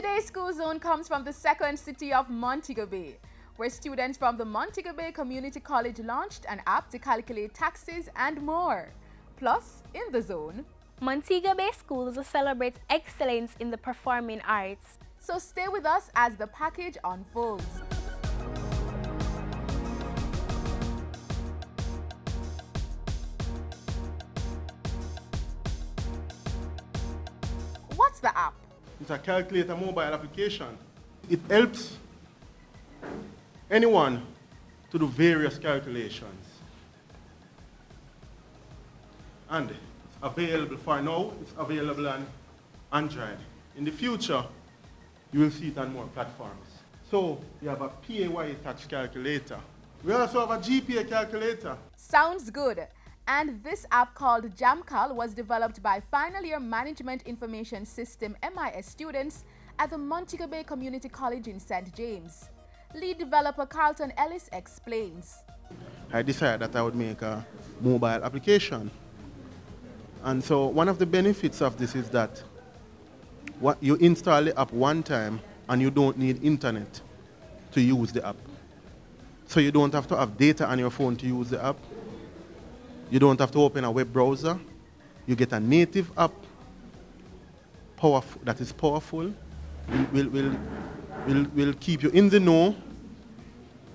Today's school zone comes from the second city of Montego Bay, where students from the Montego Bay Community College launched an app to calculate taxes and more. Plus, in the zone, Montego Bay schools celebrate excellence in the performing arts. So stay with us as the package unfolds. What's the app? It's a calculator mobile application. It helps anyone to do various calculations. And it's available for now, it's available on Android. In the future, you will see it on more platforms. So we have a PAYE tax calculator. We also have a GPA calculator. Sounds good. And this app called JAMCAL was developed by final year Management Information System MIS students at the Montego Bay Community College in St. James. Lead developer Carlton Ellis explains. I decided that I would make a mobile application. And so one of the benefits of this is that you install the app one time and you don't need internet to use the app. So you don't have to have data on your phone to use the app. You don't have to open a web browser. You get a native app that is powerful. Will keep you in the know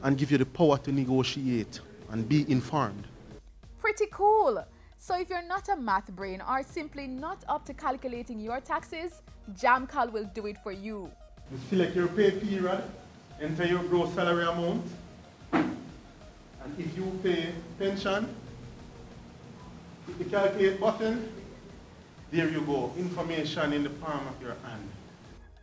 and give you the power to negotiate and be informed. Pretty cool. So if you're not a math brain or simply not up to calculating your taxes, JAMCAL will do it for you. You select your pay period, enter your gross salary amount, and if you pay pension, hit the calculate button, there you go, information in the palm of your hand.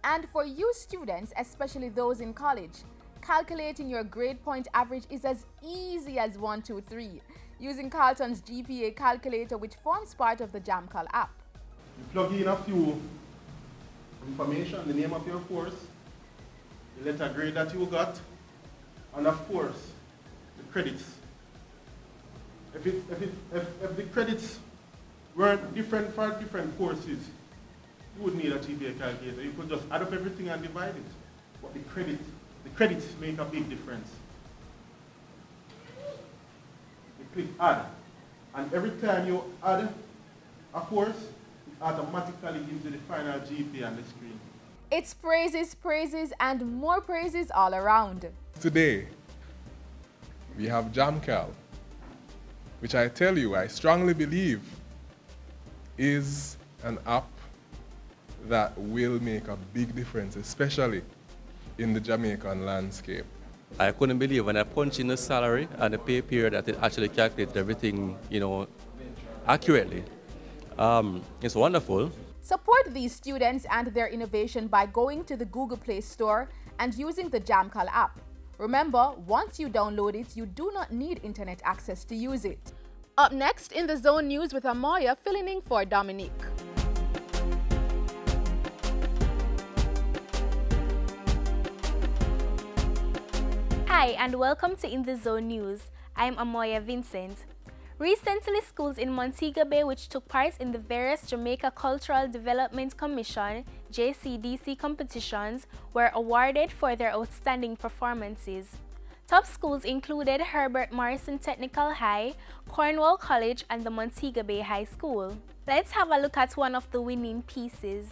And for you students, especially those in college, calculating your grade point average is as easy as 1, 2, 3, using Carlton's GPA calculator, which forms part of the JAMCAL app. You plug in a few information, the name of your course, the letter grade that you got, and of course, the credits. If the credits weren't different for different courses, you would need a GPA calculator. You could just add up everything and divide it. But the credits make a big difference. You click add, and every time you add a course, it automatically gives you the final GPA on the screen. It's praises, praises, and more praises all around. Today, we have JAMCAL, which I tell you, I strongly believe is an app that will make a big difference, especially in the Jamaican landscape. I couldn't believe when I punched in the salary and the pay period that it actually calculated everything, accurately. It's wonderful. Support these students and their innovation by going to the Google Play Store and using the JAMCAL app. Remember, once you download it, you do not need internet access to use it. Up next in the Zone News with Amoya filling in for Dominique. Hi and welcome to In the Zone News. I'm Amoya Vincent. Recently, schools in Montego Bay which took part in the various Jamaica Cultural Development Commission JCDC competitions were awarded for their outstanding performances. Top schools included Herbert Morrison Technical High, Cornwall College, and the Montego Bay High School. Let's have a look at one of the winning pieces.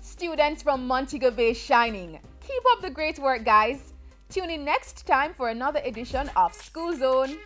Students from Montego Bay shining. Keep up the great work, guys. Tune in next time for another edition of School Zone.